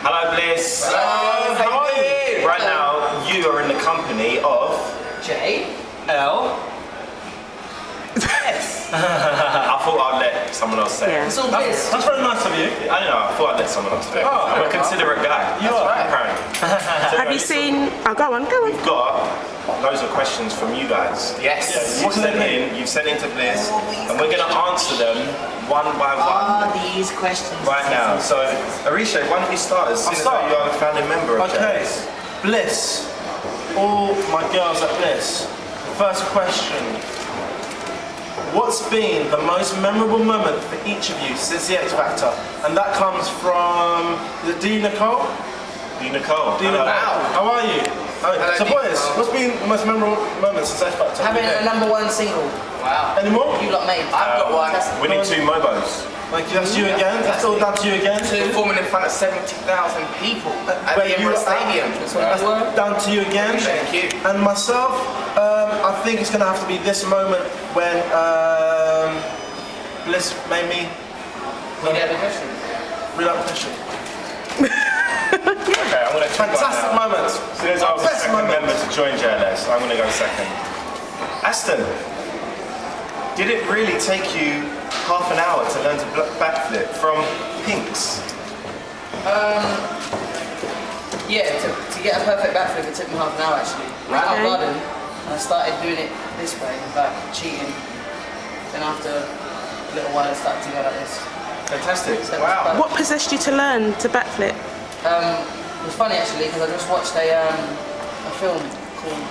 Hello, Bliss. Hello, how are you? Right now, you are in the company of JLS. I thought I'd let someone else say it. It's all bliss. That's very nice of you. I don't know, I thought I'd let someone else do it. Oh, I'm a considerate guy. You are. Apparently. So Have you seen? Oh, go on, go on. We've got loads of questions from you guys. Yes. You've sent into Bliss, and we're going to answer them one by one. These questions. Right now. So, Arisha, why don't you start as soon as you are the founding member of JLS? Bliss. All my girls at Bliss. First question. What's been the most memorable moment for each of you since the X Factor? And that comes from the D. Nicole. D. Nicole. D. Nicole. How are you? So boys, what's been the most memorable moment since X Factor? Having a #1 single. Wow. Any more? You lot made. I've got one. Winning 2 Mobos. Thank you, that's you again. That's all down to you again. Performing in front of 70,000 people at Where the you Emirates are- Stadium. That's down to you again. Thank you. And myself, I think it's going to have to be this moment when Bliss made me Read out the question. read out the question. Okay, I'm going to Fantastic moment. As soon as I was the Best second moment. member to join JLS, I'm going to go second. Aston, did it really take you half an hour to learn to backflip from Pinks? Yeah, to get a perfect backflip, it took me half an hour actually. Right out garden, I started doing it this way, like cheating. Then after a little while, I started to go like this. Fantastic. So it was Wow. perfect. What possessed you to learn to backflip? It was funny actually because I just watched a film called.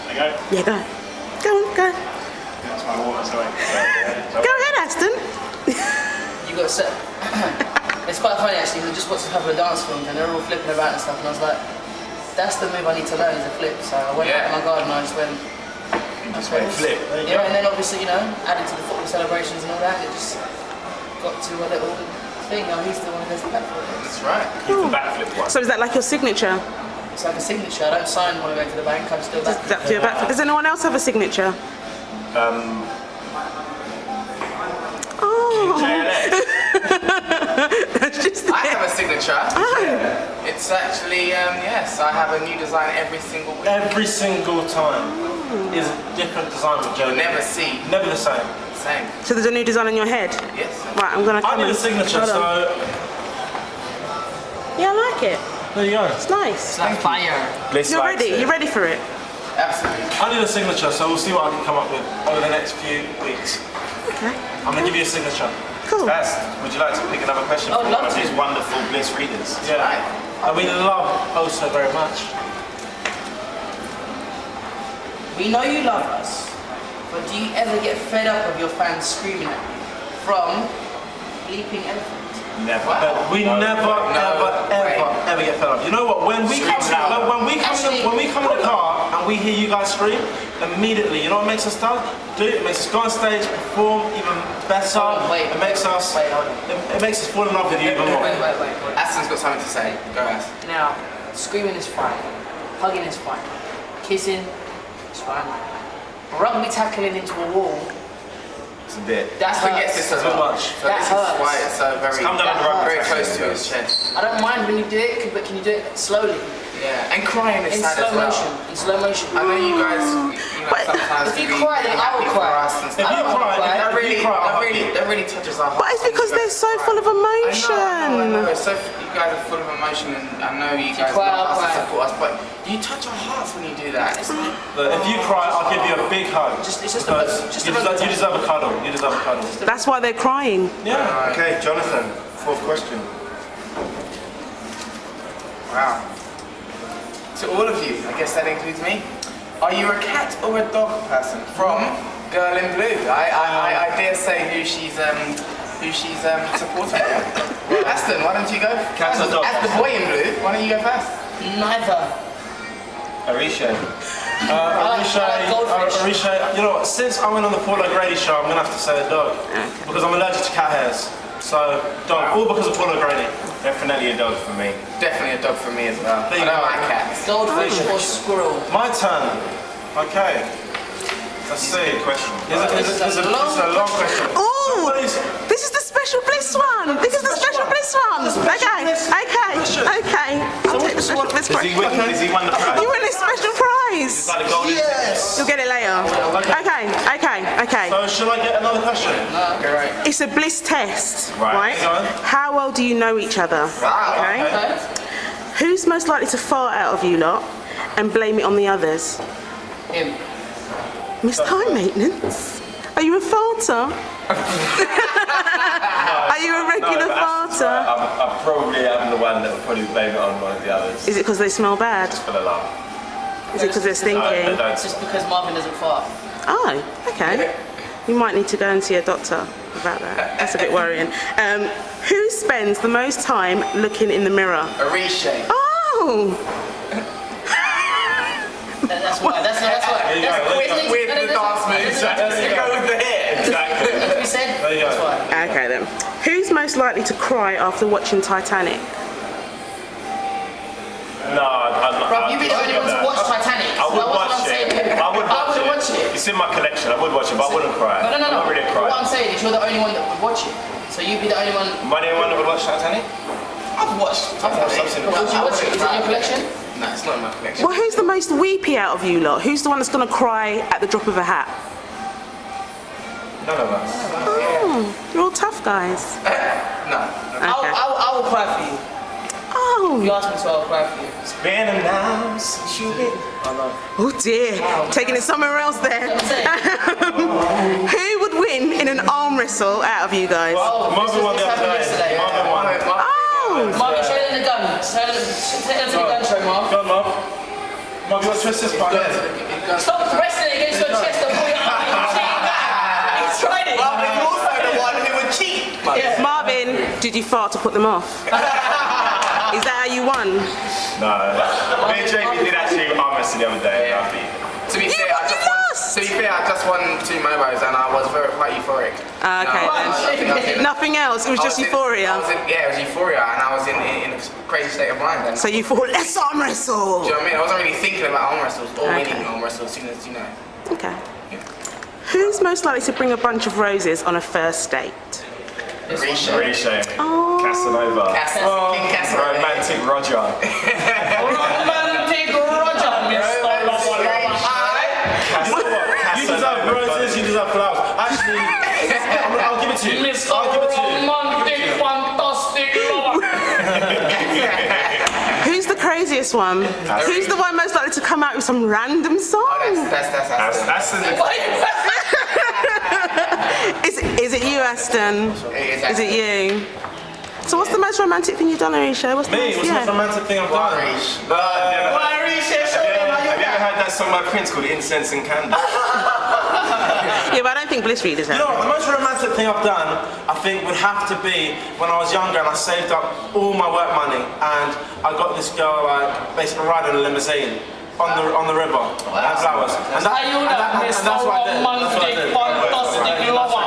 There you go. Yeah, go. Go on, go. That's my water, sorry. Go ahead, Aston. You got set. It's quite funny actually. 'Cause I just watched a couple of dance films and they're all flipping about and stuff, and I was like, "That's the move I need to learn is a flip." So I went out in my garden and I just went. Just went flip. There you Yeah, go. and then obviously, you know, added to the football celebrations and all that, it just got to a little thing. Oh, he's the one who does the backflip. That's right. He's the backflip one. So is that like your signature? It's like a signature. I don't sign when I go to the bank. I just do a Is backflip. that your backflip? Does anyone else have a signature? Oh. JLS. That's just I have a signature. Oh. It's actually, yes, I have a new design every single week. Every single time is a different design with Joe. You'll never see Never the same. the same. So there's a new design on your head? Yes. Right, I'm gonna I come need a and... signature, Hold on. so Yeah, I like it. there you go. It's nice. It's like fire. Bliss You're likes ready? it. You're ready for it? Absolutely. I need a signature, so we'll see what I can come up with over the next few weeks. Okay. I'm gonna give you a signature. Cool. Best, would you like to pick another question Oh, from love one of to. these wonderful Bliss readers? Yeah. And we love so very much. We know you love us, but do you ever get fed up of your fans screaming at you? From Bleeping Elephant. Never. But we never, ever get fed up. You know what? When we come, when we come in the car and we hear you guys scream, immediately, you know what makes us do? It makes us go on stage, perform even better. It makes us, it makes us fall in love with you even more. Wait. Aston's got something to say. Go, Aston. Now, screaming is fine. Hugging is fine. Kissing is fine. Rugby tackling into a wall. It's a bit. Aston gets this as Too well. much. So That this hurts. is why it's so very, come down the road. very close to his chest. I don't mind when you do it, but can you do it slowly? Yeah, and crying is In sad slow as well. motion. In slow motion. I know you guys, sometimes If you be cry, then I happy will for cry. us and If stuff. you cry, That really touches our hearts. But it's because they're so full of I emotion. know. So you guys are full of emotion, and I know you guys cry, love us I'll and cry. support us, but you touch our hearts when you do that. It's like, Look, if you cry, I'll give you a big hug. It's just Because a you deserve a cuddle. You deserve a cuddle. That's why they're crying. Yeah. Okay, Jonathan, fourth question. wow. To all of you, I guess that includes me. Are you a cat or a dog person? From Girl in Blue. I dare say who she's supporting. Aston, why don't you go? Cat or dog? As the boy in blue, why don't you go first? Neither. Arisha. Arisha, you know what? Since I went on the Paulo Grady show, I'm gonna have to say a dog because I'm allergic to cat hairs. So dog, all because of Paulo Grady. Definitely a dog for me. Definitely a dog for me as well. There I you don't go. like cats. Goldfish or squirrel? My turn. Okay. Let's see. Good question. This is a long question. Oh, this is the special Bliss one. This is the special Bliss one. Okay, okay. want this Does prize? he win? Does he win the prize? You win a special prize. It's like a golden You'll get it later. Okay. So should I get another question? Okay, right. It's a bliss test, Right. right? Go on. How well do you know each other? Okay. Who's most likely to fart out of you lot and blame it on the others? Him. Miss Time Maintenance? Are you a farter? Are you a regular farter? I probably am the one that would probably blame it on one of the others. Is it because they smell bad? For the love. Is it because they're No, they stinking? don't. It's just because Marvin doesn't fart. Oh, okay. You might need to go and see a doctor about that. That's a bit worrying. Who spends the most time looking in the mirror? A reshape. Oh! That's why. That's why. With the dance moves. Let's go with the hair. Exactly. We said. There you go. That's why. Okay then. Who's most likely to cry after watching Titanic? No, I'm not. Bro, you be the only one to watch Titanic. I would So that's what watch I'm saying. it. I would I would watch it. It's in my collection. I would watch it, but I wouldn't cry. No. I'm not really a What cry. I'm saying is you're the only one that would watch it. So you'd be the only one. Am I the only one that would watch Titanic? I've watched. I've seen it. Would you watch it? Is it in your collection? No, it's not in my collection. Well, who's the most weepy out of you lot? Who's the one that's going to cry at the drop of a hat? None of us. Oh, you're all tough guys. No. Okay. I will cry for you. If you Oh, ask me to, I'll cry for you. It's been an hour since you been. oh dear. Taking it somewhere else there. I'm saying. Who would win in an arm wrestle out of you guys? Marvin won the other day. Yesterday. Marvin won. Oh, Marvin, show them the gun. Show them the gun show, Marv. Go on, Marv. Marv, you want to twist this part? Stop pressing it against your chest and pull your arm in your cheek. He's tried it. Marvin's also the one who would cheat. Yeah. Marvin, did you fart to put them off? Is that how you won? No. Me and Jamie did actually arm wrestle the other day. And I beat him. To be Yeah, fair, but you lost. To be fair, I just won 2 mobiles and I was very quite euphoric. Okay then. Nothing else. It was just euphoria. Yeah, it was euphoria, and I was in a crazy state of mind. And So you thought, let's arm wrestle. do you know what I mean? I wasn't really thinking about arm wrestles or Okay. winning arm wrestles as soon as, you know. Okay. Who's most likely to bring a bunch of roses on a first date? Risha. Oh. Casanova. King Casanova. Romantic Roger. Romantic Roger, Mr. You know what? You deserve roses, you deserve flowers. Actually, I'll give it to you. Mr. I'll give it to you. Romantic Fantastic Lover. Who's the craziest one? Who's the one most likely to come out with some random song? That's Is it you, Aston? Is it you? So what's the most romantic thing you've done, Arisha? What's the Me? What's the most romantic thing I've done? Have you ever heard that song by Prince called Incense and Candles? Yeah, but I don't think Bliss readers You have. know what, the most romantic thing I've done, I think, would have to be when I was younger and I saved up all my work money and I got this girl basically riding a limousine on the river and flowers. And Are you not that's Mr. what I did. Romantic Fantastic Lover?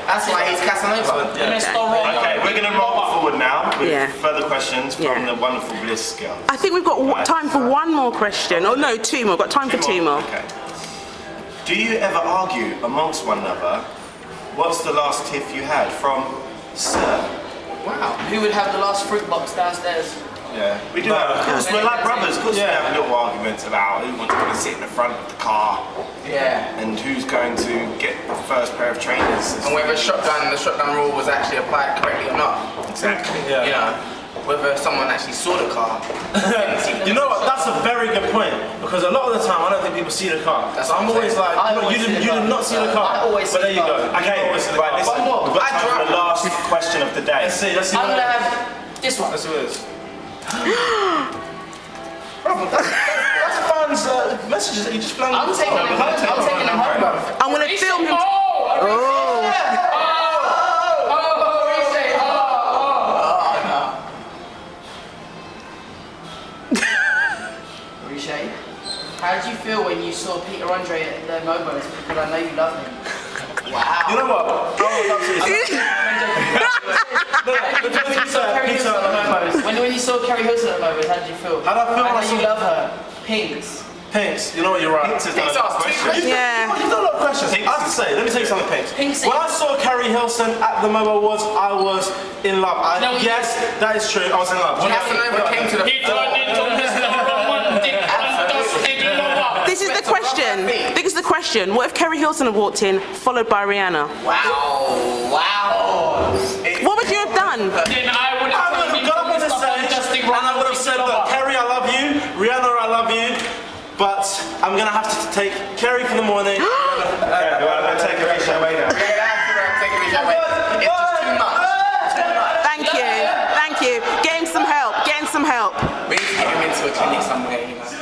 That's why he's Casanova. Mr. Romantic. Okay, we're going to roll forward now with Yeah. further questions from Yeah. the wonderful Bliss girl. I think we've got time for one more question. Oh no, 2 more. We've got time for 2 more. Okay. Do you ever argue amongst one another? What's the last tiff you had from Sir? Wow. Who would have the last fruit box downstairs? Yeah, we do have. Of course, we're like brothers. Of course, Yeah. we have little arguments about who wants to sit in the front of the car Yeah. and who's going to get the first pair of trainers. And whether the shotgun rule was actually applied correctly or not. Exactly. Yeah. You know, whether someone actually saw the car. You know what? That's a very good point because a lot of the time I don't think people see the car. That's So what I'm I'm always saying. like, I you know, always you see the did car. not see the car. I always see But there the you car. go. Okay, right, listen. One more. We've got time for the last question of the day. Let's see. I'm what gonna it is. have this one. Let's see what it is. That's fans' messages that you just flung. I'm taking them home. I'm taking them home, bro. I'm gonna film him. Oh! Rishay, how did you feel when you saw Peter Andre at the Momos? Because I know you love him. Wow. You know what? When you saw Kerry Hilson at the Momos, how did you feel? How did I feel I when I know you saw- love her. Pinks. Pinks, you know what, you're right. Pinks has done a lot of questions. Yeah. You've done a lot of questions. Pinks I have to say, let me tell you something, Pinks. Pinks When is- I saw Carrie Hilson at the MOBO Awards, I was in love. No, Yes, that is true. I was in love. Casanova came to the He turned into Mr. question. This is the question. What if Kerry Hilson had walked in, followed by Rihanna? Wow. What would you have done? Then I would have got up on the stage and I would have said, look, Kerry, I love you. Rihanna, I love you. But I'm going to have to take Kerry for the morning. Okay, do I want to take a picture away now? Take a picture away. It's just too much. Thank you. Thank you. Get him some help. Get him some help. We need to get him into a clinic somewhere, you know.